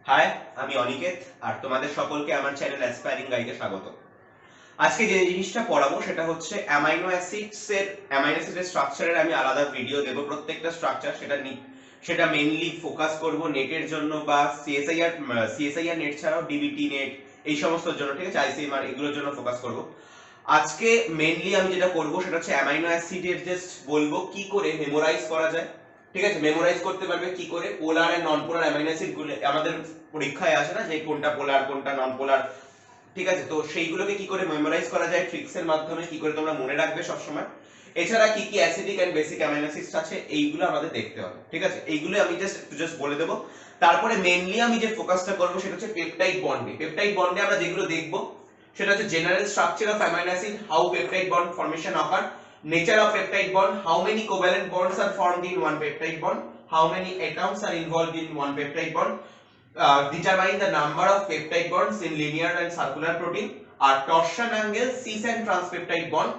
High, আমি অনিকেত আর তোমাদের সকলকে আমার চ্যানেল অ্যাসপায়ারিং গাইডে স্বাগত। আজকে যে জিনিসটা পড়াবো সেটা হচ্ছে অ্যামাইনো অ্যাসিডের স্ট্রাকচারের আমি আলাদা ভিডিও দেব। প্রত্যেকটা স্ট্রাকচার সেটা মেইনলি ফোকাস করব নেটের জন্য বা সিএসআইআর নেট ছাড়াও ডিবিটি নেট এই সমস্তর জন্য, ঠিক আছে, আইসিএমআর এগুলোর জন্য ফোকাস করব। আজকে মেইনলি আমি যেটা করব সেটা হচ্ছে অ্যামাইনো অ্যাসিডের জাস্ট বলবো কি করে মেমোরাইজ করা যায়। ঠিক আছে, মেমোরাইজ করতে পারবে কি করে, polar and non polar amino acid গুলো আমাদের পরীক্ষায় আসে না যে কোনটা পোলার কোনটা নন পোলার। ঠিক আছে, তো সেইগুলোকে কি করে মেমোরাইজ করা যায় ট্রিক্স এর মাধ্যমে, কি করে তোমরা মনে রাখবে সব সময়। এছাড়া কি কি acidic and basic amino acids আছে এইগুলো আমাদের দেখতে হবে। ঠিক আছে, এইগুলো আমি জাস্ট বলে দেবো। তারপরে মেইনলি আমি যে ফোকাসটা করব সেটা হচ্ছে পেপটাইড বন্ডে আমরা যেগুলো দেখব সেটা হচ্ছে general structure of amino acid, how peptide bond formation ochre, nature of peptide bond, how many covalent bonds are formed in one peptide bond, how many atoms are involved in one peptide bond, determine the number of peptide bonds in linear and circular protein, আর torsion angle, cis and transpeptide bond,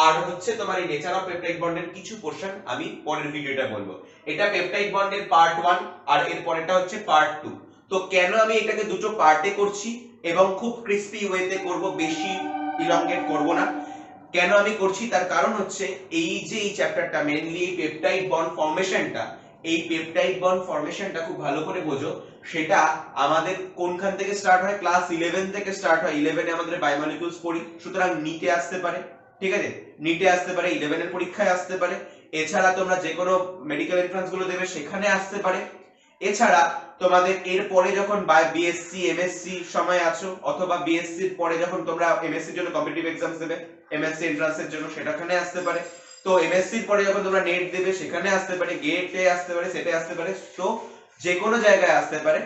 আর হচ্ছে তোমার এই nature of peptide বন্ডের কিছু portion আমি পরের ভিডিওটা বলবো। এটা পেপটাইড বন্ডের পার্ট 1 আর এর পরেরটা হচ্ছে পার্ট 2। তো কেন আমি এটাকে দুটো পার্টে করছি এবং খুব ক্রিস্পি ওয়েতে করব, বেশি ইলংগেট করব না। কেন আমি করছি তার কারণ হচ্ছে এই যে এই চ্যাপ্টারটা মেইনলি এই পেপটাইড বন্ড ফর্মেশনটা, এই পেপটাইড বন্ড ফর্মেশনটা খুব ভালো করে বোঝো। সেটা আমাদের কোনখান থেকে স্টার্ট হয়, ক্লাস 11 থেকে স্টার্ট হয়। 11 এ আমাদের বায়োমলিকুলস পড়ি, সুতরাং নিটে আসতে পারে। ঠিক আছে, নিটে আসতে পারে, 11 এর পরীক্ষায় আসতে পারে। এছাড়া তোমরা যে কোনো মেডিকেল এন্ট্রান্স গুলো দেবে সেখানে আসতে পারে। এছাড়া তোমাদের এর পরে যখন বিএসসি এমএসসি সময় আছো, অথবা বিএসসি এর পরে যখন তোমরা এমএসসি এর জন্য কম্পিটিটিভ এক্সামস দেবে, এমএসসি এন্ট্রান্সের জন্য সেটাখানে আসতে পারে। তো এমএসসি এর পরে যখন তোমরা নেট দেবে সেখানে আসতে পারে, গেটে আসতে পারে, সেটে আসতে পারে, তো যে কোনো জায়গায় আসতে পারে।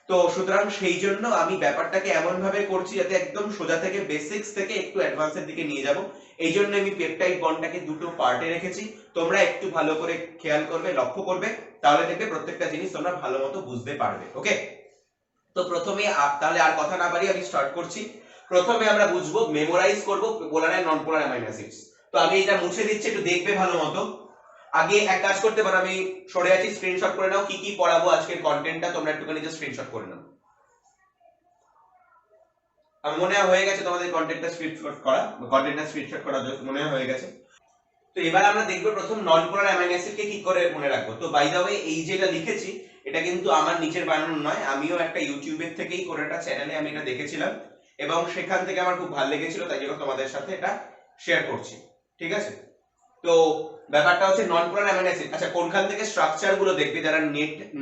তো সুতরাং সেই জন্য আমি ব্যাপারটাকে এমন ভাবে করছি যাতে একদম সোজা থেকে বেসিক্স থেকে একটু অ্যাডভান্সের দিকে নিয়ে যাব। এই জন্য আমি পেপটাইড বন্ডটাকে দুটো পার্টে রেখেছি। তোমরা একটু ভালো করে খেয়াল করবে, লক্ষ্য করবে, তাহলে দেখবে প্রত্যেকটা জিনিস তোমরা ভালো মতো বুঝতে পারবে। ওকে, তো প্রথমে তাহলে আর কথা না বাড়িয়ে আমি স্টার্ট করছি। প্রথমে আমরা বুঝবো, মেমোরাইজ করব polar and non polar amino acids. তো আমি এটা মুছে দিচ্ছি, একটু দেখবে ভালো মতো। আগে এক কাজ করতে পারো, আমি সরে আছি, স্ক্রিনশট করে নাও কি কি পড়াবো আজকের কন্টেন্টটা, তোমরা একটুখানি জাস্ট স্ক্রিনশট করে নাও। আমার মনে হয় হয়ে গেছে তোমাদের কন্টেন্টটা স্ক্রিনশট করা মনে হয় হয়ে গেছে। তো এবার আমরা দেখব প্রথম নন পোলার অ্যামাইনো অ্যাসিড কে কি করে মনে রাখবো। তো বাই দ্য ওয়ে, এই যেটা লিখেছি এটা কিন্তু আমার নিচের বানানো নয়, আমিও একটা ইউটিউবের থেকেই করে, একটা চ্যানেলে আমি এটা দেখেছিলাম এবং সেখান থেকে আমার খুব ভালো লেগেছিল, তাই জন্য তোমাদের সাথে এটা শেয়ার করছি। ঠিক আছে, তো ব্যাপারটা হচ্ছে নন পোলার অ্যামাইনো অ্যাসিড। আচ্ছা, কোনখান থেকে স্ট্রাকচার গুলো দেখবে যারা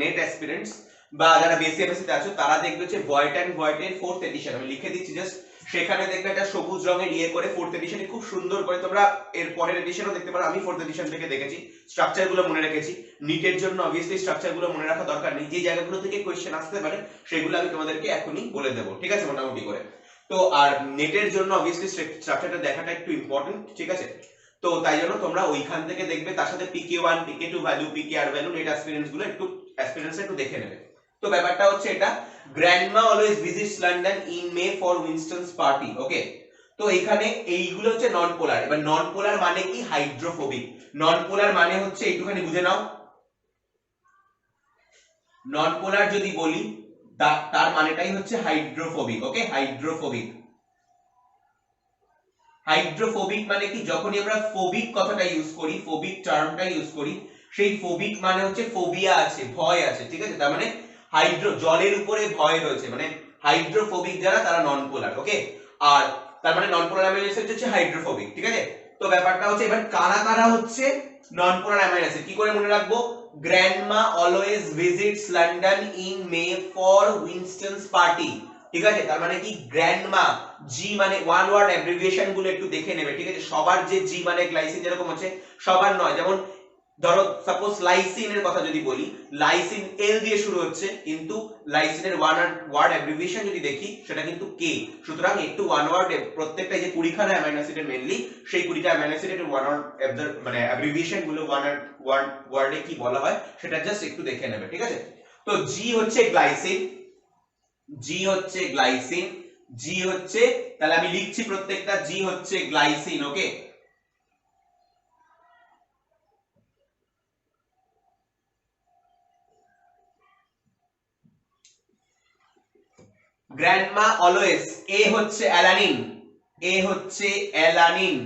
নেট অ্যাসপিরেন্টস বা যারা বিএসসি তে আছো, তারা দেখবে হচ্ছে ভয়েটের ফোর্থ এডিশন, আমি লিখে দিচ্ছি জাস্ট। সেখানে দেখবে একটা সবুজ রঙের ইয়ে করে ফোর্থ এডিশনে খুব সুন্দর করে, তোমরা এর পরের এডিশনও দেখতে পারো, আমি ফোর্থ এডিশন থেকে দেখেছি, স্ট্রাকচার গুলো মনে রেখেছি। নিটের জন্য অবভিয়াসলি স্ট্রাকচার গুলো মনে রাখা দরকার নেই, যে জায়গাগুলো থেকে কোশ্চেন আসতে পারে সেগুলো আমি তোমাদেরকে এখনই বলে দেবো। ঠিক আছে, মোটামুটি করে। তো আর নেটের জন্য অবভিয়াসলি স্ট্রাকচারটা দেখাটা একটু ইম্পর্টেন্ট। ঠিক আছে, তো তাই জন্য তোমরা ওইখান থেকে দেখবে, তার সাথে পিকে1 পিকে2 value, PKR value, NET aspirants গুলো একটু দেখে নেবে। তো ব্যাপারটা হচ্ছে এটা, grandma always visits London in May for Winston's party. Okay, তো এখানে এইগুলো হচ্ছে নন পোলার। এবার নন পোলার মানে কি, হাইড্রোফোবিক। নন পোলার মানে হচ্ছে একটুখানি বুঝে নাও, নন পোলার যদি বলি তার মানেটাই হচ্ছে হাইড্রোফোবিক। ওকে, হাইড্রোফোবিক। হাইড্রোফোবিক মানে কি, যখনই আমরা ফোবিক কথাটা ইউজ করি, ফোবিক টার্মটা ইউজ করি, সেই ফোবিক মানে হচ্ছে ফোবিয়া আছে, ভয় আছে। ঠিক আছে, তার মানে জলের উপরে ভয় রয়েছে, মানে হাইড্রোফোবিক যারা তারা নন পোলার। ওকে, আর তার মানে নন পোলার অ্যামাইনো অ্যাসিড হচ্ছে হাইড্রোফোবিক। ঠিক আছে, তো ব্যাপারটা হচ্ছে এবার কারা কারা হচ্ছে নন পোলার অ্যামাইনো অ্যাসিড, কি করে মনে রাখবো। Grandma always visits London in May for Winston's party. ঠিক আছে, তার মানে কি, গ্র্যান্ডমা, জি মানে ওয়ান ওয়ার্ড অ্যাব্রিভিয়েশন গুলো একটু দেখে নেবে। ঠিক আছে, সবার যে জি মানে গ্লাইসিন যেরকম হচ্ছে, সবার নয়। যেমন ধরো সাপোজ লাইসিন এর কথা যদি বলি, লাইসিন এল দিয়ে শুরু হচ্ছে, কিন্তু লাইসিনের ওয়ান ওয়ার্ড অ্যাব্রিভিয়েশন যদি দেখি সেটা কিন্তু কে। সুতরাং একটু ওয়ান ওয়ার্ড, প্রত্যেকটা যে 20 খানা অ্যামাইনো অ্যাসিডের মেইনলি সেই 20টা অ্যামাইনো অ্যাসিডের ওয়ান ওয়ার্ড মানে অ্যাব্রিভিয়েশন গুলো ওয়ান ওয়ার্ডে কি বলা হয় সেটা জাস্ট একটু দেখে নেবে। ঠিক আছে, তো জি হচ্ছে গ্লাইসিন, জি হচ্ছে গ্লাইসিন, জি হচ্ছে, তাহলে আমি লিখছি প্রত্যেকটা, জি হচ্ছে glycine. Okay, grandma always, A হচ্ছে অ্যালানিন, এ হচ্ছে অ্যালানিন।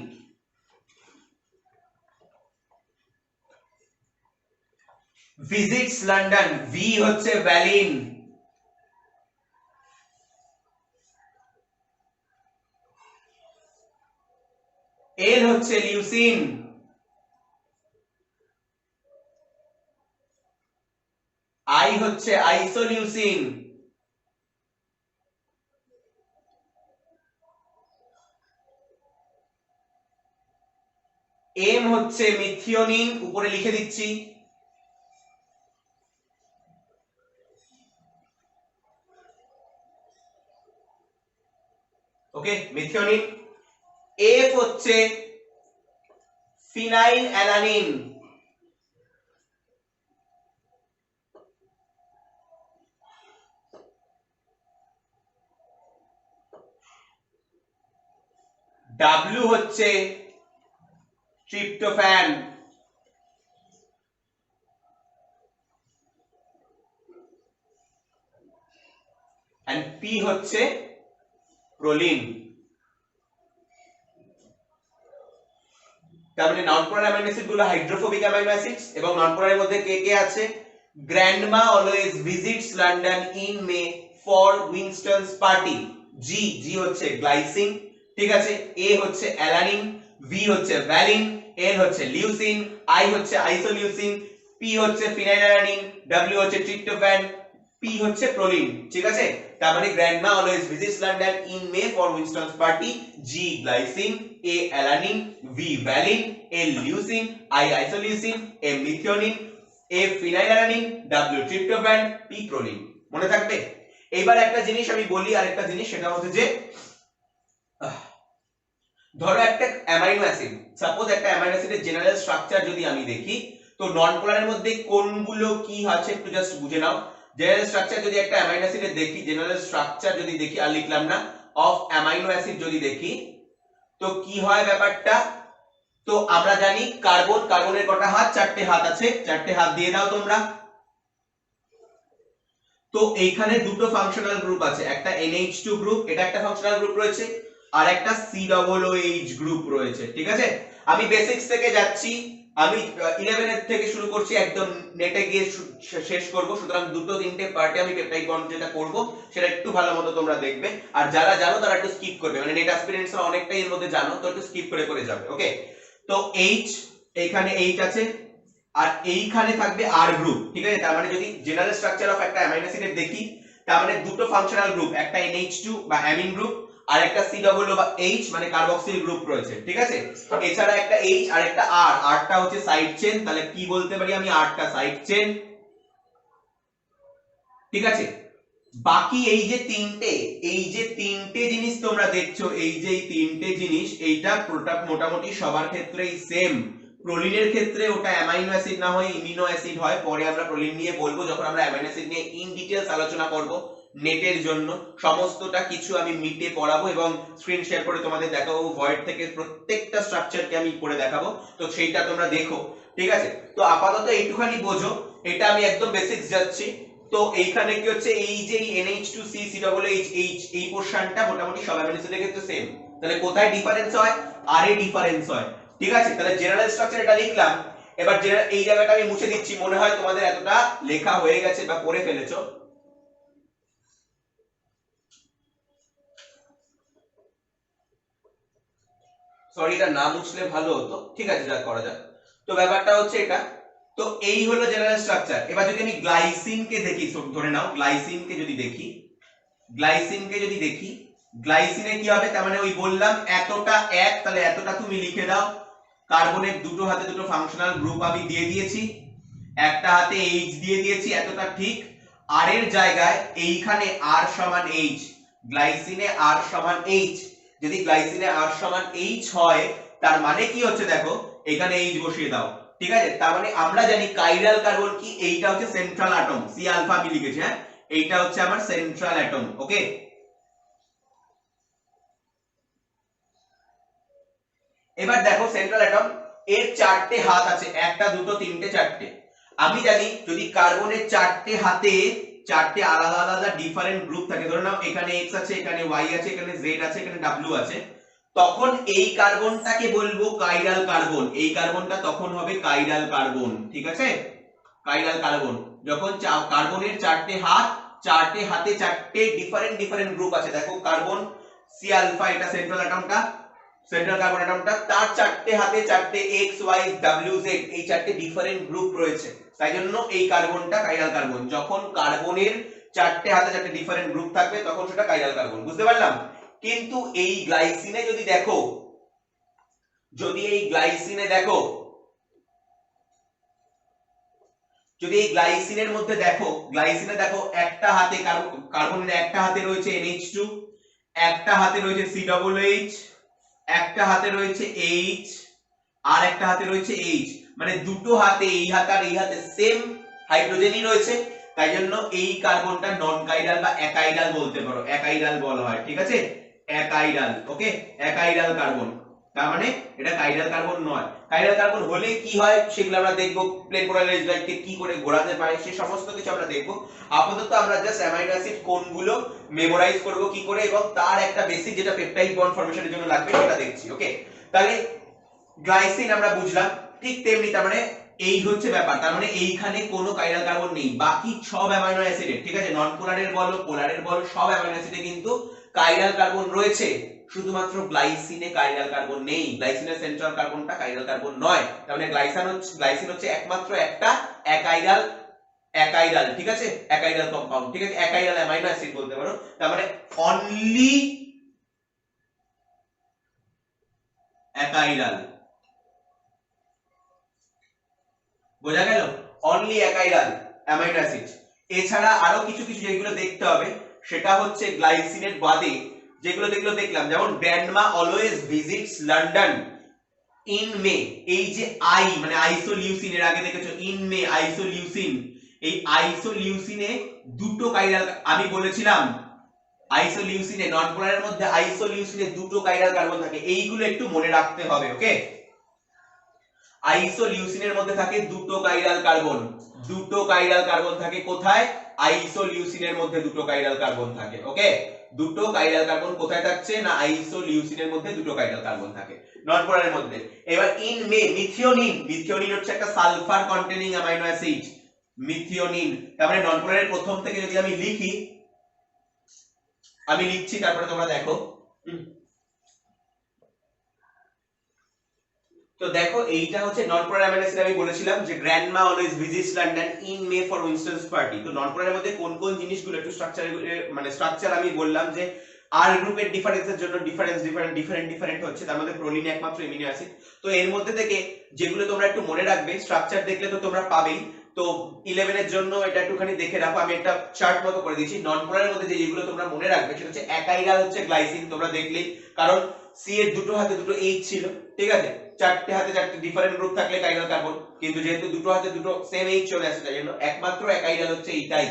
ভিজিটস লন্ডন, ভি হচ্ছে ভ্যালিন। এল হচ্ছে লিউসিন। আই হচ্ছে আইসোলিউসিন। এম হচ্ছে মিথিওনিন, উপরে লিখে দিচ্ছি। Okay, methionine. এফ হচ্ছে ফিনাইল অ্যালানিন। ডাব্লিউ হচ্ছে ট্রিপ্টোফ্যান। এন্ড পি হচ্ছে প্রোলিন। তার মানে নন পোলার অ্যামাইনো অ্যাসিড গুলো হাইড্রোফোবিক অ্যামাইনো অ্যাসিডস, এবং নন পোলারের মধ্যে কে কে আছে? Grandma always visits London in May for Winston's party. G, G হচ্ছে গ্লাইসিন, ঠিক আছে। এ হচ্ছে অ্যালানিন, ভি হচ্ছে ভ্যালিন, এল হচ্ছে লিউসিন, আই হচ্ছে আইসোলিউসিন, পি হচ্ছে ফিনাইলঅ্যালানিন, ডব্লিউ হচ্ছে ট্রিপ্টোফ্যান, পি হচ্ছে প্রোলিন, ঠিক আছে। তার মানে grandma always visits London in May for Winston's party, G glycine, A alanine, V valine, L leucine, I isoleucine, M methionine, A phenylalanine, W tryptophan, P proline. মনে থাকবে? এবার একটা জিনিস আমি বলি, আরেকটা জিনিস, সেটা হচ্ছে যে ধরো একটা অ্যামাইনো অ্যাসিড, সাপোজ একটা অ্যামাইনো অ্যাসিডের জেনারেল স্ট্রাকচার যদি আমি দেখি, তো নন পোলারের মধ্যে কোনগুলো কি আছে একটু জাস্ট বুঝে নাও। জেনারেল স্ট্রাকচার যদি একটা অ্যামাইনো অ্যাসিডের দেখি, জেনারেল স্ট্রাকচার যদি দেখি, আর লিখলাম না, অফ অ্যামাইনো অ্যাসিড যদি দেখি, তো কি হয় ব্যাপারটা? তো আমরা জানি কার্বন, কার্বনের কটা হাত? চারটে হাত আছে, চারটে হাত দিয়ে দাও তোমরা। তো এইখানে দুটো ফাংশনাল গ্রুপ আছে, একটা NH2 গ্রুপ, এটা একটা ফাংশনাল গ্রুপ রয়েছে, আর একটা COOH গ্রুপ রয়েছে, ঠিক আছে। আমি বেসিক্স থেকে যাচ্ছি, আমি 11 এর থেকে শুরু করছি, একদম নেটে গিয়ে শেষ করব। সুতরাং দুটো তিনটে পার্টে আমি পেপটাইড বন্ড যেটা করব সেটা একটু ভালো মতো তোমরা দেখবে, আর যারা জানো তারা একটু স্কিপ করবে, মানে নেট অ্যাসপিরেন্টসরা অনেকটাই এর মধ্যে জানো, তো একটু স্কিপ করে করে যাবে। ওকে, তো H, এইখানে H আছে, আর এইখানে থাকবে আর গ্রুপ, ঠিক আছে। তার মানে যদি জেনারেল স্ট্রাকচার অফ একটা অ্যামাইনো অ্যাসিডের দেখি, তার মানে দুটো ফাংশনাল গ্রুপ, একটা NH2 বা অ্যামিন গ্রুপ, আর একটা COO বা H মানে কার্বক্সিল গ্রুপ রয়েছে, ঠিক আছে। এছাড়া একটা H আর একটা R, Rটা হচ্ছে সাইড চেন, তাহলে কি বলতে পারি আমি? Rটা সাইড চেন, ঠিক আছে। বাকি এই যে তিনটে জিনিস তোমরা দেখছো, এই যে এই তিনটে জিনিস, এইটা মোটামুটি সবার ক্ষেত্রেই সেম। প্রোলিনের ক্ষেত্রে ওটা অ্যামাইনো অ্যাসিড না হয় ইমিনো অ্যাসিড হয়, পরে আমরা প্রোলিন নিয়ে বলবো যখন আমরা অ্যামাইনো অ্যাসিড নিয়ে ইন ডিটেইলস আলোচনা করব। নেটের জন্য সমস্তটা কিছু আমি মিটে পড়াবো এবং স্ক্রিন শেয়ার করে তোমাদের দেখাবো, ভয়েড থেকে প্রত্যেকটা স্ট্রাকচারকে আমি করে দেখাবো, তো সেইটা তোমরা দেখো, ঠিক আছে। তো আপাতত এইটুখানি বোঝো, এটা আমি একদম বেসিক্স যাচ্ছি। তো এইখানে কি হচ্ছে, এই যে NH2C COOH এই পোরশনটা মোটামুটি সব অ্যামাইনো অ্যাসিডের ক্ষেত্রে সেম। তাহলে কোথায় ডিফারেন্স হয়? আর এ ডিফারেন্স হয়, ঠিক আছে। তাহলে জেনারেল স্ট্রাকচার এটা লিখলাম, এবার এই জায়গাটা আমি মুছে দিচ্ছি, মনে হয় তোমাদের এতটা লেখা হয়ে গেছে বা পড়ে ফেলেছো। সরি, এটা না মুছলে ভালো হতো, ঠিক আছে, যা করা যাক। তো ব্যাপারটা হচ্ছে এটা। তো এই হলো জেনারেল স্ট্রাকচার। এবার যদি আমি গ্লাইসিনকে দেখি, ধরে নাও গ্লাইসিনকে যদি দেখি, গ্লাইসিনে কি হবে? তার মানে ওই বললাম এতটা এক, তাহলে এতটা তুমি লিখে দাও। কার্বনের দুটো হাতে দুটো ফাংশনাল গ্রুপ আমি দিয়ে দিয়েছি, একটা হাতে H দিয়ে দিয়েছি, এতটা ঠিক। আর এর জায়গায় এইখানে R সমান H, গ্লাইসিনে R সমান H, যদি গ্লাইসিনে R সমান H হয়, তার মানে কি হচ্ছে দেখো, এখানে H বসিয়ে দাও, ঠিক আছে। তার মানে আমরা জানি কাইরাল কার্বন কি, এইটা হচ্ছে সেন্ট্রাল অ্যাটম, সি আলফা আমি লিখেছি, হ্যাঁ, এইটা হচ্ছে আমার সেন্ট্রাল অ্যাটম। ওকে, এবার দেখো সেন্ট্রাল অ্যাটম, এর চারটে হাত আছে, একটা দুটো তিনটে চারটে। আমি জানি যদি কার্বনের চারটে হাতে চারটে আলাদা আলাদা ডিফারেন্ট গ্রুপ থাকে, ধরে নাও এখানে x আছে, এখানে y আছে, এখানে z আছে, এখানে w আছে, তখন এই কার্বনটাকে বলবো কাইরাল কার্বন। এই কার্বনটা তখন হবে কাইরাল কার্বন, ঠিক আছে? কাইরাল কার্বন যখন কার্বনের চারটে হাত, চারটে হাতে চারটে ডিফারেন্ট গ্রুপ আছে। দেখো কার্বন সি আলফা, এটা সেন্ট্রাল অ্যাটমটা, সেন্ট্রাল কার্বন অ্যাটমটা, তার চারটে হাতে চারটে এক্স ওয়াই ডাব্লিউ জেড, এই চারটে ডিফারেন্ট গ্রুপ রয়েছে, তাই জন্য এই কার্বনটা কাইরাল কার্বন। যখন কার্বনের চারটে হাতে চারটে ডিফারেন্ট গ্রুপ থাকবে তখন সেটা কাইরাল কার্বন, বুঝতে পারলাম? কিন্তু এই গ্লাইসিনে যদি দেখো, যদি এই গ্লাইসিনে দেখো, যদি এই গ্লাইসিনের মধ্যে দেখো, গ্লাইসিনে দেখো একটা হাতে কার্বনের একটা হাতে রয়েছে NH2, একটা হাতে রয়েছে COOH, একটা হাতে রয়েছে H, আর একটা হাতে রয়েছে H, মানে দুটো হাতে, এই হাত আর এই হাতে সেম হাইড্রোজেনই রয়েছে, তাই জন্য এই কার্বনটা নন কাইরাল বা অ্যাকাইরাল বলতে পারো, অ্যাকাইরাল বলা হয়, ঠিক আছে? অ্যাকাইরাল, ওকে, অ্যাকাইরাল কার্বন, তার মানে এটা কাইরাল কার্বন নয়। কাইরাল কার্বন হলে কি হয় সেগুলো আমরা দেখব, প্লেন পোলারাইজড লাইটকে কি করে ঘোরাতে পারে সেই সমস্ত কিছু আমরা দেখব। আপাতত আমরা জাস্ট অ্যামাইনো অ্যাসিড কোনগুলো মেমোরাইজ করব কি করে, এবং তার একটা বেসিক যেটা পেপটাইড বন্ড ফরমেশনের জন্য লাগবে সেটা দেখছি, ওকে? তাহলে গ্লাইসিন আমরা বুঝলাম, ঠিক তেমনি তার মানে এই হচ্ছে ব্যাপার, তার মানে এইখানে কোনো কাইরাল কার্বন নেই, বাকি সব অ্যামাইনো অ্যাসিডে, ঠিক আছে? নন পোলারের বলো পোলারের বলো সব অ্যামাইনো অ্যাসিডে কিন্তু কাইরাল কার্বন রয়েছে, শুধুমাত্র গ্লাইসিনে কাইরাল কার্বন নেই। গ্লাইসিনের সেন্ট্রাল কার্বনটা কাইরাল কার্বন নয়, তার মানে গ্লাইসিন হচ্ছে একমাত্র একটা অ্যাকাইরাল, অ্যাকাইরাল, ঠিক আছে? অ্যাকাইরাল কম্পাউন্ড, ঠিক আছে? অ্যাকাইরাল অ্যামাইনো অ্যাসিড বলতে পারো, তার মানে অনলি অ্যাকাইরাল, বোঝা গেল? Only achiral amino acid. এছাড়া আরো কিছু কিছু যেগুলো দেখতে হবে সেটা হচ্ছে গ্লাইসিনের বাদে যেগুলো দেখলাম, যেমন grandma always visits London in May, এই যে আই মানে আইসোলিউসিন, এর আগে দেখেছো ইন মে আইসোলিউসিন, এই আইসোলিউসিনে দুটো কাইরাল, আমি বলেছিলাম আইসোলিউসিনে নন পোলারের মধ্যে আইসোলিউসিনে দুটো কাইরাল কার্বন থাকে, এইগুলো একটু মনে রাখতে হবে, ওকে? আইসোলিউসিনের মধ্যে থাকে দুটো কাইরাল কার্বন, দুটো কাইরাল কার্বন থাকে কোথায়? আইসোলিউসিনের মধ্যে দুটো কাইরাল কার্বন থাকে, ওকে? দুটো কাইরাল কার্বন কোথায় থাকছে না আইসোলিউসিনের মধ্যে দুটো কাইরাল কার্বন থাকে নন পোলারের মধ্যে। এবার ইন মে মিথিওনিন, মিথিওনিন হচ্ছে একটা sulphur containing amino acid, methionine, তার মানে নন পোলারের প্রথম থেকে যদি আমি লিখি, আমি লিখছি তারপরে তোমরা দেখো। তো দেখো এইটা হচ্ছে নন পোলার অ্যামাইনো অ্যাসিড, আমি বলেছিলাম যে grandma always visits London in May for Winston's party. তো নন পোলারের মধ্যে কোন কোন জিনিসগুলো একটু স্ট্রাকচার আমি বললাম যে আর গ্রুপের ডিফারেন্সের জন্য ডিফারেন্ট হচ্ছে, তার মধ্যে প্রোলিন একমাত্র অ্যামিনো অ্যাসিড। তো এর মধ্যে থেকে যেগুলো তোমরা একটু মনে রাখবে, স্ট্রাকচার দেখলে তো তোমরা পাবেই, তো 11 এর জন্য এটা একটুখানি দেখে রাখো, আমি একটা চার্ট মতো করে দিয়েছি। নন পোলারের মধ্যে যেগুলো তোমরা মনে রাখবে সেটা হচ্ছে অ্যাকাইরাল হচ্ছে গ্লাইসিন, তোমরা দেখলেই, কারণ সি এর দুটো হাতে দুটো এইচ ছিল, ঠিক আছে? চারটে হাতে চারটে ডিফারেন্ট গ্রুপ থাকলে কাইরাল কার্বন, কিন্তু যেহেতু দুটো হাতে দুটো সেম এইচ চলে আসে তাই জন্য একমাত্র অ্যাকাইরাল হচ্ছে এইটাই,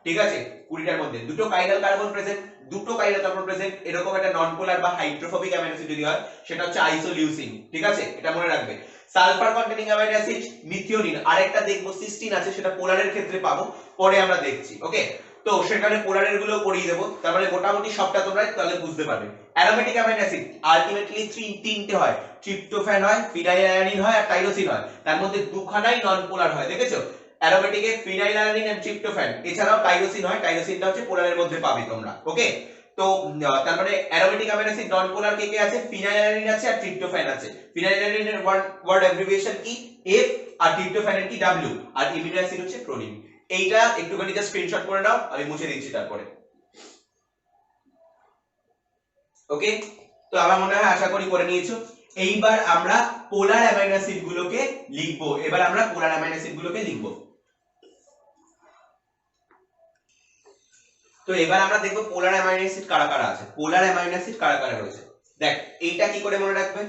ঠিক আছে? 20টার মধ্যে দুটো কাইরাল কার্বন প্রেজেন্ট, দুটো কাইরাল কার্বন প্রেজেন্ট, এরকম একটা নন পোলার বা হাইড্রোফোবিক অ্যামাইনো অ্যাসিড যদি হয় সেটা হচ্ছে আইসোলিউসিন, ঠিক আছে? এটা মনে রাখবে। Sulphur containing amino acid methionine, আরেকটা দেখবো সিস্টিন আছে, সেটা পোলারের ক্ষেত্রে পাবো, পরে আমরা দেখছি, ওকে? তো সেখানে পোলারের গুলো করিয়ে দেবো, তার মানে মোটামুটি সবটা তোমরা তাহলে বুঝতে পারবে। অ্যারোমেটিক অ্যামাইনো অ্যাসিড আলটিমেটলি তিনটে হয়, ট্রিপ্টোফ্যান হয়, ফিনাইলঅ্যালানিন হয় আর টাইরোসিন হয়, তার মধ্যে দুখানাই নন পোলার হয়, দেখেছো? অ্যারোমেটিকে ফিনাইলঅ্যালানিন এন্ড ট্রিপ্টোফ্যান, এছাড়াও টাইরোসিন হয়, টাইরোসিনটা হচ্ছে পোলারের মধ্যে পাবে তোমরা, ওকে? তো তার মানে অ্যারোমেটিক অ্যামাইনো অ্যাসিড নন পোলার কে কে আছে? ফিনাইলঅ্যালানিন আছে আর ট্রিপ্টোফ্যান আছে। ফিনাইলঅ্যালানিনের ওয়ার্ড অ্যাব্রিভিয়েশন কি? এফ, আর ট্রিপ্টোফ্যানের কি? ডব্লিউ, আর অ্যামিনো অ্যাসিড হচ্ছে প্রোলিন। এইটা একটুখানি জাস্ট স্ক্রিনশট করে নাও, আমি মুছে দিচ্ছি তারপরে, ওকে? তো আমার মনে হয় আশা করি করে নিয়েছো। এইবার আমরা পোলার অ্যামাইনো অ্যাসিড গুলোকে লিখবো, এবার আমরা পোলার অ্যামাইনো অ্যাসিড গুলোকে লিখবো। তো এবার আমরা দেখবো পোলার অ্যামাইনো অ্যাসিড কারা কারা আছে, পোলার অ্যামাইনো অ্যাসিড কারা কারা রয়েছে। দেখ এইটা কি করে মনে রাখবে,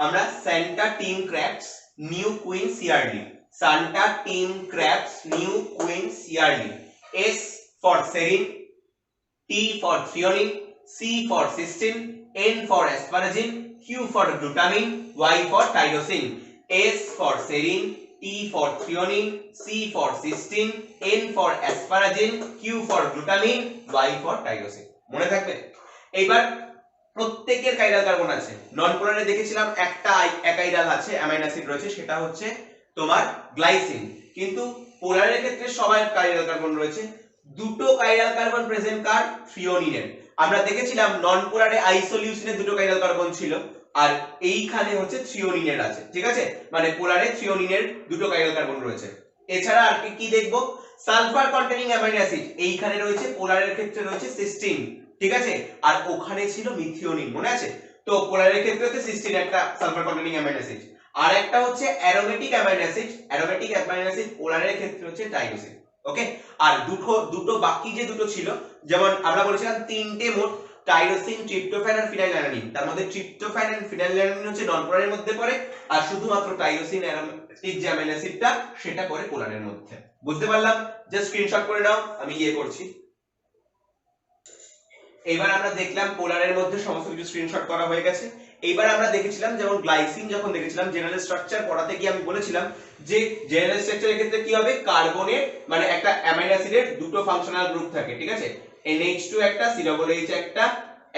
আমরা Santa team craps new queen CRD, Santa team craps new queen CRD, S for serine, T for threonine, C for cysteine, N for asparagine, Q for glutamine, Y for tyrosine, S for serine, T for threonine, C for cysteine, N for asparagine, Q for glutamine, Y for tyrosine. মনে থাকবে? এইবার প্রত্যেকের chiral carbon আছে। নন পোলারে দেখেছিলাম একটা অ্যাকাইরাল আছে, amino acid রয়েছে, সেটা হচ্ছে তোমার গ্লাইসিন। কিন্তু পোলারের ক্ষেত্রে সবার কাইরাল কার্বন রয়েছে। দুটো কাইরাল কার্বন প্রেজেন্ট কার? থ্রিওনিনের। আমরা দেখেছিলাম নন পোলারে আইসোলিউসিনে দুটো কাইরাল কার্বন ছিল, আর এইখানে হচ্ছে থ্রিওনিনের আছে। ঠিক আছে, মানে পোলারে থ্রিওনিনের দুটো কাইরাল কার্বন রয়েছে। এছাড়া আর কি দেখবো? সালফার কন্টেনিং অ্যামাইনো অ্যাসিড এইখানে রয়েছে, পোলারের ক্ষেত্রে রয়েছে সিস্টিন। ঠিক আছে, আর ওখানে ছিল মিথিওনিন, মনে আছে? তো পোলারের ক্ষেত্রে হচ্ছে সিস্টিন একটা সালফার কন্টেনিং অ্যামাইনো অ্যাসিড, আর একটা হচ্ছে aromatic amino acid. Aromatic amino acid পোলারের ক্ষেত্রে হচ্ছে টাইরোসিন। ওকে, আর দুটো বাকি যে দুটো ছিল, যেমন আমরা বলেছিলাম তিনটে মোট, টাইরোসিন, ট্রিপ্টোফ্যান আর ফিনাইলঅ্যালানিন। তার মধ্যে ট্রিপ্টোফ্যান এন্ড ফিনাইলঅ্যালানিন হচ্ছে নন পোলারের মধ্যে পড়ে, আর শুধুমাত্র টাইরোসিন অ্যারোমেটিক যে অ্যামাইনো অ্যাসিডটা সেটা পড়ে পোলারের মধ্যে। বুঝতে পারলাম? জাস্ট স্ক্রিনশট করে নাও, আমি করছি। এবার আমরা দেখলাম পোলারের মধ্যে সমস্ত কিছু স্ক্রিনশট করা হয়ে গেছে। এইবার আমরা দেখেছিলাম, যেমন গ্লাইসিন যখন দেখেছিলাম জেনারেল স্ট্রাকচার পড়াতে গিয়ে আমি বলেছিলাম যে জেনারেল স্ট্রাকচারের ক্ষেত্রে কি হবে, কার্বনের মানে একটা অ্যামাইনো অ্যাসিডের দুটো ফাংশনাল গ্রুপ থাকে। ঠিক আছে, NH2 একটা, COOH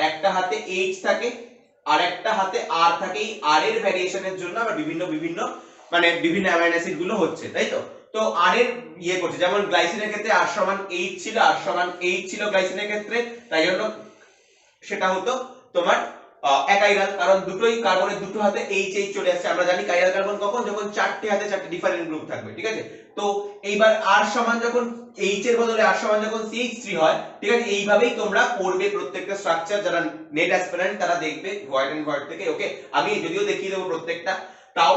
একটা হাতে H থাকে আর একটা হাতে R থাকে। এই R এর ভ্যারিয়েশনের জন্য আবার বিভিন্ন অ্যামাইনো অ্যাসিড গুলো হচ্ছে, তাই তো? তো R এর করছে, যেমন গ্লাইসিনের ক্ষেত্রে R সমান H ছিল গ্লাইসিনের ক্ষেত্রে, তাই জন্য সেটা হতো তোমার অ্যাকাইরাল, কারণ দুটোই কার্বনের দুটো হাতে H চলে আসছে। আমরা জানি কাইরাল কার্বন কখন, যখন চারটে হাতে চারটে ডিফারেন্ট গ্রুপ থাকবে। ঠিক আছে, তো এইবার R সমান যখন H এর বদলে R সমান যখন CH3 হয়, ঠিক আছে, এইভাবেই তোমরা পড়বে প্রত্যেকটা স্ট্রাকচার। যারা নেট অ্যাসপিরেন্ট তারা দেখবে ভয়েড এন্ড ভয়েড থেকে। ওকে, আমি যদিও দেখিয়ে দেবো প্রত্যেকটা, তাও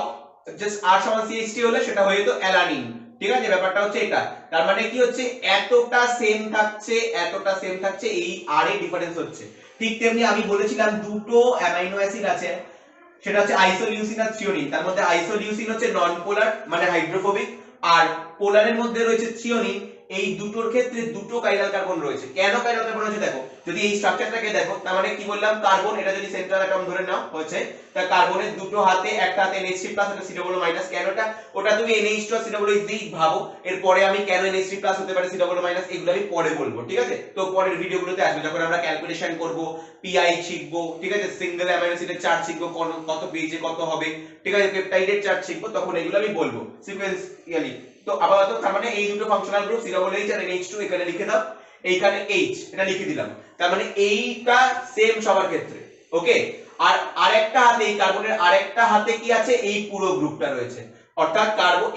জাস্ট R সমান CH3 হলে সেটা হয়ে যেত অ্যালানিন। ঠিক আছে, ব্যাপারটা হচ্ছে এটা। তার মানে কি হচ্ছে, এতটা সেম থাকছে, এই R এর ডিফারেন্স হচ্ছে। ঠিক তেমনি আমি বলেছিলাম দুটো অ্যামাইনো অ্যাসিড আছে, সেটা হচ্ছে আইসোলিউসিন আর থ্রিওনিন। তার মধ্যে আইসোলিউসিন হচ্ছে নন পোলার মানে হাইড্রোফোবিক, আর পোলারের মধ্যে রয়েছে থ্রিওনিন। এই দুটোর ক্ষেত্রে দুটো কাইরাল কার্বন রয়েছে। কেন কাইরাল কার্বন রয়েছে দেখো, যদি এই স্ট্রাকচারটাকে দেখো, তার মানে কি বললাম, কার্বন এটা যদি সেন্ট্রাল অ্যাটম ধরে নাও হচ্ছে, তা কার্বনের দুটো হাতে, একটা হাতে NH3+ একটা COO-, কেনটা ওটা তুমি NH2 আর COOH দিই ভাবো। এরপরে আমি কেন NH3+ হতে পারে COO- এগুলো আমি পরে বলবো। ঠিক আছে, তো পরের ভিডিওগুলোতে আসবে, যখন আমরা ক্যালকুলেশন করব, পিআই শিখবো। ঠিক আছে, সিঙ্গেল অ্যামাইনো অ্যাসিডের চার্জ শিখবো, কত পেজে কত হবে। ঠিক আছে, পেপটাইডের চার্জ শিখবো, তখন এগুলো আমি বলবো সিকোয়েন্সিয়ালি। তো আপাতত তার মানে এই দুটো ফাংশনাল গ্রুপ COOH আর NH2 এখানে লিখে দাও, এইখানে H এটা লিখে দিলাম। তার মানে এইটা সেম সবার ক্ষেত্রে। ওকে, আর আরেকটা হাতে, এই কার্বনের আরেকটা হাতে কি আছে, এই পুরো গ্রুপটা রয়েছে। অর্থাৎ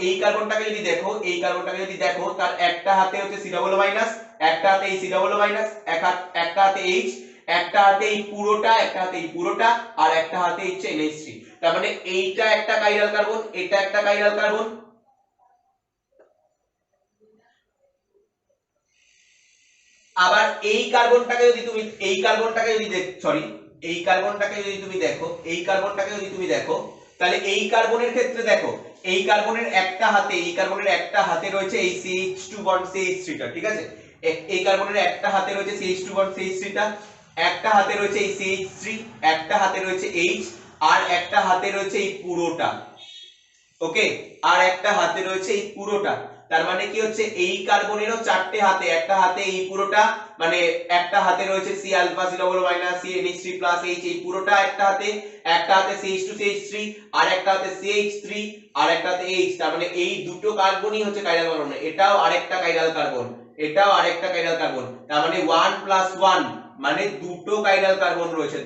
এই কার্বনটাকে যদি দেখো, তার একটা হাতে হচ্ছে COO-, একটা হাতে এই COO-, একটা হাতে H, একটা হাতে এই পুরোটা, আর একটা হাতে হচ্ছে NH3। তার মানে এইটা একটা কাইরাল কার্বন, এটা একটা কাইরাল কার্বন। আবার এই কার্বনটাকে যদি তুমি দেখো, তাহলে এই কার্বনের ক্ষেত্রে দেখো, এই কার্বনের একটা হাতে রয়েছে এই CH2 বন্ড CH3 টা। ঠিক আছে, এই কার্বনের একটা হাতে রয়েছে CH2 বন্ড CH3 টা, একটা হাতে রয়েছে এই CH3, একটা হাতে রয়েছে H, আর একটা হাতে রয়েছে এই পুরোটা। ওকে, আর একটা হাতে রয়েছে এই পুরোটা। তার মানে কি হচ্ছে, এই কার্বনেরও চারটে হাতে, একটা হাতে এই পুরোটা, মানে একটা হাতে রয়েছে C alpha COO-, CNH3+ H এই পুরোটা একটা হাতে CH2 CH3, আর একটা হাতে CH3, আর একটা হাতে H। তার মানে এই দুটো কার্বনই হচ্ছে কাইরাল কার্বন। এটাও আরেকটা কাইরাল কার্বন, তার মানে 1+1 মানে দুটো কাইরাল কার্বন রয়েছে,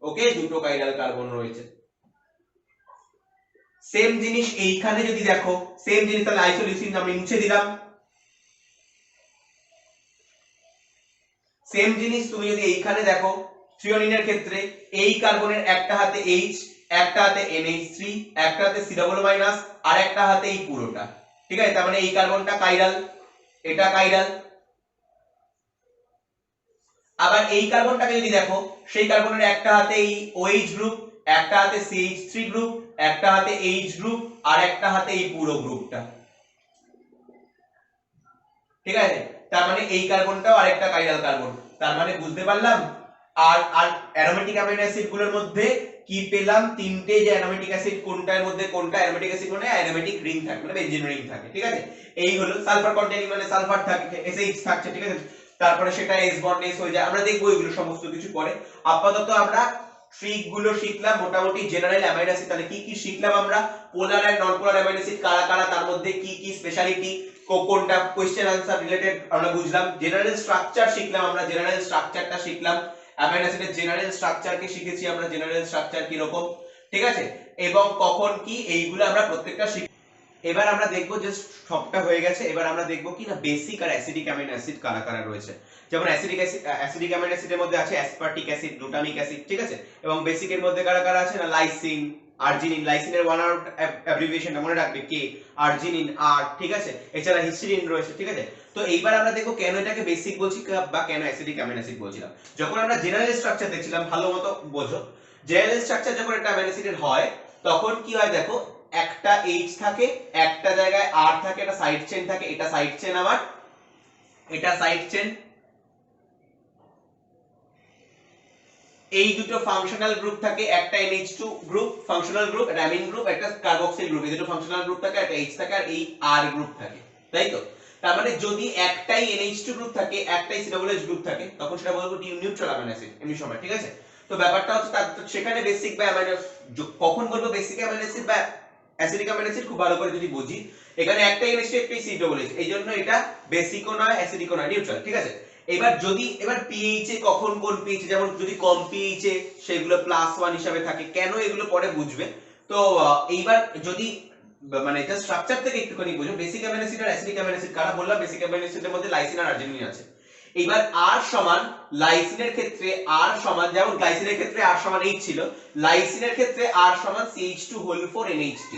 ওকে, দুটো কাইরাল কার্বন রয়েছে। সেম জিনিস এইখানে যদি দেখো, তাহলে আইসোলিউসিন আমি মুছে দিলাম। সেম জিনিস তুমি যদি এইখানে দেখো, থ্রিওনিনের ক্ষেত্রে এই কার্বনের একটা হাতে H, একটা হাতে NH3, একটা হাতে COO-, আর একটা হাতে এই পুরোটা। ঠিক আছে, তার মানে এই কার্বনটা কাইরাল, এটা কাইরাল। আবার এই কার্বনটাকে যদি দেখো, সেই কার্বনের একটা হাতে এই OH গ্রুপ, একটা হাতে CH3 গ্রুপ, একটা হাতে H গ্রুপ, আর একটা হাতে এই পুরো গ্রুপটা। ঠিক আছে, তার মানে এই কার্বনটাও আরেকটা কাইরাল কার্বন। তার মানে বুঝতে পারলাম, আর অ্যারোমেটিক অ্যামাইনো অ্যাসিড গুলোর মধ্যে কি পেলাম, তিনটে যে অ্যারোমেটিক অ্যাসিড কোনটার মধ্যে কোনটা অ্যারোমেটিক অ্যাসিড মানে অ্যারোমেটিক রিং থাকে, মানে বেনজিন রিং থাকে, ঠিক আছে। এই হলো সালফার কন্টেনিং মানে সালফার থাকে, SH থাকছে, ঠিক আছে। তারপরে সেটা S বন্ড S হয়ে যায়, আমরা দেখবো এগুলো সমস্ত কিছু পরে। আপাতত আমরা ট্রিক গুলো শিখলাম, মোটামুটি জেনারেল অ্যামাইনো অ্যাসিড। তাহলে কি কি শিখলাম আমরা, polar and non polar amino acid কারা কারা, তার মধ্যে কি কি স্পেশালিটি, কোনটা কোশ্চেন আনসার রিলেটেড আমরা বুঝলাম। জেনারেল স্ট্রাকচার শিখলাম আমরা, জেনারেল স্ট্রাকচারটা শিখলাম, অ্যামাইনো অ্যাসিডের জেনারেল স্ট্রাকচারকে শিখেছি আমরা, জেনারেল স্ট্রাকচার কি রকম, ঠিক আছে, এবং কখন কি, এইগুলো আমরা প্রত্যেকটা শিখ। এবার আমরা দেখবো যে সবটা হয়ে গেছে, এবার আমরা দেখবো কি না বেসিক আর অ্যাসিডিক অ্যামাইনো অ্যাসিড কারা কারা রয়েছে। যেমন অ্যাসিডিক অ্যামাইনো অ্যাসিডের মধ্যে আছে অ্যাসপার্টিক অ্যাসিড, গ্লুটামিক অ্যাসিড, ঠিক আছে। এবং বেসিকের মধ্যে কারা কারা আছে না, লাইসিন, আর্জিনিন, লাইসিনের ওয়ান আউট অ্যাব্রিভিয়েশনটা মনে রাখবে কে, আর্জিনিন, আর, ঠিক আছে। এছাড়া হিস্টিডিন রয়েছে, ঠিক আছে। তো এইবার আমরা দেখবো কেন এটাকে বেসিক বলছি বা কেন অ্যাসিডিক অ্যামাইনো অ্যাসিড বলছিলাম। যখন আমরা জেনারেল স্ট্রাকচার দেখছিলাম, ভালো মতো বোঝো, জেনারেল স্ট্রাকচার যখন একটা অ্যামাইনো অ্যাসিডের হয় তখন কি হয় দেখো, একটা H থাকে, একটা জায়গায় R থাকে, এটা সাইড চেইন থাকে, এটা সাইড চেইন, আবার এটা সাইড চেইন। এই দুটো ফাংশনাল গ্রুপ থাকে, একটা NH2 গ্রুপ ফাংশনাল গ্রুপ, এটা অ্যামিন গ্রুপ, একটা কার্বক্সিল গ্রুপ। এই দুটো ফাংশনাল গ্রুপ থাকে, একটা H থাকে আর এই R গ্রুপ থাকে, তাই তো। তার মানে যদি একটাই NH2 গ্রুপ থাকে, একটাই COOH গ্রুপ থাকে, তখন সেটা বলবো নিউট্রাল অ্যামাইনো অ্যাসিড এমনি সময়, ঠিক আছে। তো ব্যাপারটা হচ্ছে তার সেখানে বেসিক বা অ্যামাইনো, কখন বলবো বেসিক অ্যামাইনো অ্যাসিড বা অ্যাসিডিক অ্যামাইনো অ্যাসিড, খুব ভালো করে যদি বুঝি, এখানে একটাই NH2 একটাই COOH, এইজন্য এটা বেসিকও নয় অ্যাসিডিকও নয়, নিউট্রাল, ঠিক আছে। এবার যদি পিএইচ এ কখন কোন পিএইচ, যেমন যদি কম পিএইচ এ সেগুলো +1 হিসাবে থাকে, কেন এগুলো পরে বুঝবে। তো এইবার যদি মানে জাস্ট স্ট্রাকচার থেকে একটুখানি বুঝো, বেসিক অ্যামাইনো অ্যাসিড আর অ্যাসিডিক অ্যামাইনো অ্যাসিড কারা বললাম, বেসিক অ্যামাইনো অ্যাসিডের মধ্যে লাইসিন আর আর্জিনিন আছে। এইবার R সমান, লাইসিনের ক্ষেত্রে R সমান, যেমন গ্লাইসিনের ক্ষেত্রে R সমান H ছিল, লাইসিনের ক্ষেত্রে R সমান CH2 NH3।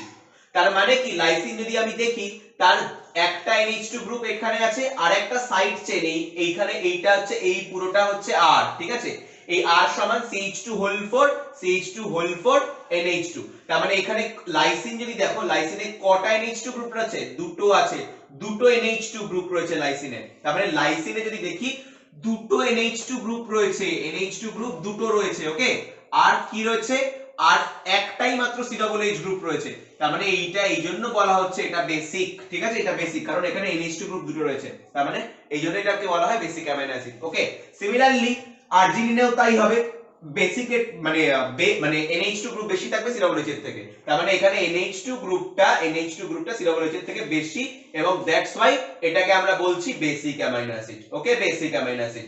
তার মানে কি, লাইসিন যদি আমি দেখি, তার একটা NH2 গ্রুপ এখানে আছে, আর একটা সাইড চেইন এইখানে, এইটা হচ্ছে, এই পুরোটা হচ্ছে R, ঠিক আছে। এই R সমান CH2 NH2। তার মানে এখানে লাইসিন যদি দেখো, লাইসিনে কটা NH2 গ্রুপ রয়েছে, দুটো আছে, দুটো NH2 গ্রুপ রয়েছে লাইসিনে। তার মানে লাইসিনে যদি দেখি দুটো NH2 গ্রুপ রয়েছে, NH2 গ্রুপ দুটো রয়েছে, ওকে। আর কি রয়েছে, আর একটাই মাত্র COOH গ্রুপ রয়েছে। তার মানে এইটা এই জন্য বলা হচ্ছে এটা বেসিক, ঠিক আছে, এটা বেসিক, কারণ এখানে NH2 গ্রুপ দুটো রয়েছে, তার মানে এই জন্য এটাকে বলা হয় বেসিক অ্যামাইনো অ্যাসিড, ওকে। সিমিলারলি আর্জিনিনেও তাই হবে, বেসিকে মানে NH2 গ্রুপ বেশি থাকবে COOH এর থেকে, তার মানে এখানে NH2 গ্রুপটা COOH এর থেকে বেশি, এবং দ্যাটস ওয়াই এটাকে আমরা বলছি basic amino acid, okay. Basic amino acid,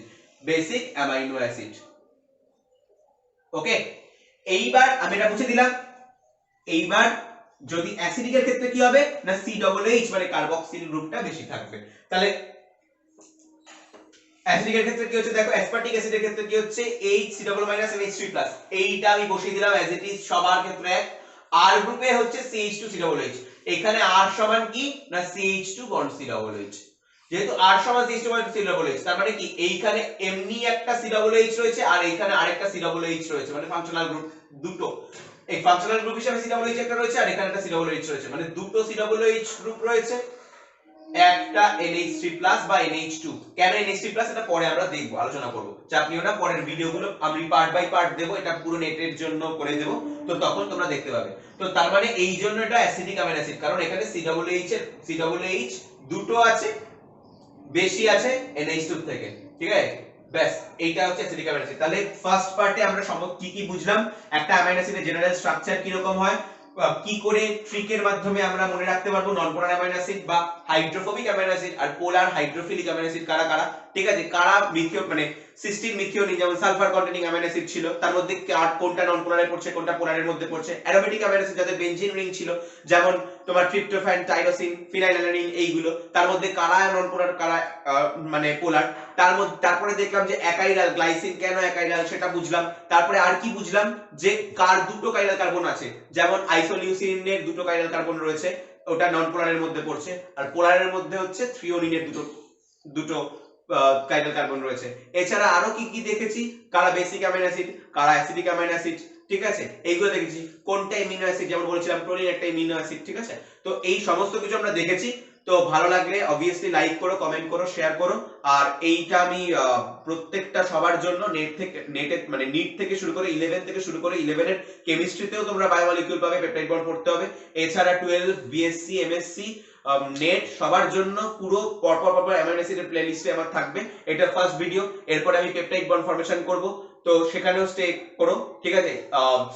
basic amino acid, okay. এইবার আমি এটা মুছে দিলাম। এইবার যদি অ্যাসিডিকের ক্ষেত্রে কি হবে না, COOH মানে কার্বক্সিল গ্রুপটা বেশি থাকবে। তাহলে অ্যাসিডিকের ক্ষেত্রে কি হচ্ছে দেখো, অ্যাসপার্টিক অ্যাসিডের ক্ষেত্রে কি হচ্ছে, H3 এইটা আমি বসিয়ে দিলাম অ্যাজ ইট ইজ সবার ক্ষেত্রে। R গ্রুপে হচ্ছে CH2COOH, এখানে R সমান কি না CH2 বন্ড COOH। যেহেতু R সমান CH2 বন্ড COOH, তার মানে কি এইখানে এমনি একটা COOH রয়েছে আর এইখানে আরেকটা COOH রয়েছে, মানে ফাংশনাল গ্রুপ দুটো। এই ফাংশনাল গ্রুপ হিসেবে COOH একটা রয়েছে আর এখানে একটা COOH রয়েছে, মানে দুটো COOH গ্রুপ রয়েছে, একটা NH3+ বা NH2। কেন NH3+, এটা পরে আমরা দেখব, আলোচনা করব, চাপ নিও না, পরের ভিডিওগুলো আমি পার্ট বাই পার্ট দেব, এটা পুরো নেটের জন্য করে দেব, তো তখন তোমরা দেখতে পাবে। তো তার মানে এই জন্য এটা অ্যাসিডিক অ্যামাইনো অ্যাসিড, কারণ এখানে COOH দুটো আছে, বেশি আছে NH2 থেকে, ঠিক আছে। ব্যাস, এইটা হচ্ছে অ্যাসিডিক অ্যামাইনো অ্যাসিড। তাহলে ফার্স্ট পার্টে আমরা কি কি বুঝলাম, একটা অ্যামাইনো অ্যাসিডের জেনারেল স্ট্রাকচার কি রকম হয়, কি করে ট্রিকের মাধ্যমে আমরা মনে রাখতে পারবো নন পোলার অ্যামাইনো অ্যাসিড বা হাইড্রোফোবিক অ্যামাইনো অ্যাসিড আর পোলার হাইড্রোফিলিক অ্যামাইনো অ্যাসিড কারা কারা, ঠিক আছে। কারা মিথিও মানে সিস্টিন মিথিওনিন, যেমন সালফার কন্টেনিং অ্যামাইনো অ্যাসিড ছিল, তার মধ্যে কোনটা নন পোলারে পড়ছে কোনটা পোলারের মধ্যে পড়ছে। অ্যারোমেটিক অ্যামাইনো অ্যাসিড যাদের বেনজিন রিং ছিল, যেমন তোমার ট্রিপ্টোফ্যান, টাইরোসিন, ফিনাইলঅ্যালানিন, এইগুলো, তার মধ্যে কারা নন পোলার কারা মানে পোলার। তারপরে দেখলাম যে একাইরাল, গ্লাইসিন কেন একাইরাল সেটা বুঝলাম। তারপরে আর কি বুঝলাম, যে কার দুটো কাইরাল কার্বন আছে, যেমন আইসোলিউসিনের দুটো কাইরাল কার্বন রয়েছে, ওটা নন পোলারের মধ্যে পড়ছে, আর পোলারের মধ্যে হচ্ছে থ্রিওনিনের দুটো কাইরাল কার্বন রয়েছে। এছাড়া আরো কি কি দেখেছি, কারা বেসিক অ্যামাইনো অ্যাসিড, কারা অ্যাসিডিক অ্যামাইনো অ্যাসিড, ঠিক আছে, এইগুলো দেখেছি। কোনটা অ্যামিনো অ্যাসিড, যেমন বলেছিলাম প্রোলিন একটা অ্যামিনো অ্যাসিড, ঠিক আছে। তো এই সমস্ত কিছু আমরা দেখেছি। তো ভালো লাগলে অবভিয়াসলি লাইক করো, কমেন্ট করো, শেয়ার করো। আর এইটা আমি প্রত্যেকটা সবার জন্য নেটের মানে নিট থেকে শুরু করে 11 থেকে শুরু করে 11 এর কেমিস্ট্রিতেও তোমরা বায়োমলিকিউল পাবে, পেপটাইড বন্ড পড়তে হবে। এছাড়া 12 বিএসসি এমএসসি নেট সবার জন্য পুরো পরপর অ্যামাইনো অ্যাসিডের প্লেলিস্টে আমার থাকবে। এটা ফার্স্ট ভিডিও, এরপরে আমি পেপটাইড বন্ড ফরমেশন করব, তো সেখানেও স্টে করো, ঠিক আছে?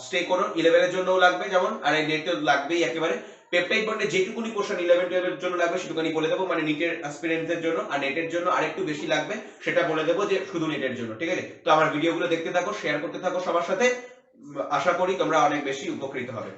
স্টে করো, 11 এর জন্যও লাগবে যেমন, আর এই নেটেও লাগবেই একেবারে। পেপটাইড বন্ডে যেটুকুনি পোর্শন 11 12 এর জন্য লাগবে সেটুকুনি বলে দেবো, মানে নিটের অ্যাসপিরেন্টদের জন্য। আর নেটের জন্য আরেকটু বেশি লাগবে সেটা বলে দেবো যে শুধু নেটের জন্য, ঠিক আছে? তো আমার ভিডিওগুলো দেখতে থাকো, শেয়ার করতে থাকো সবার সাথে। আশা করি তোমরা অনেক বেশি উপকৃত হবে।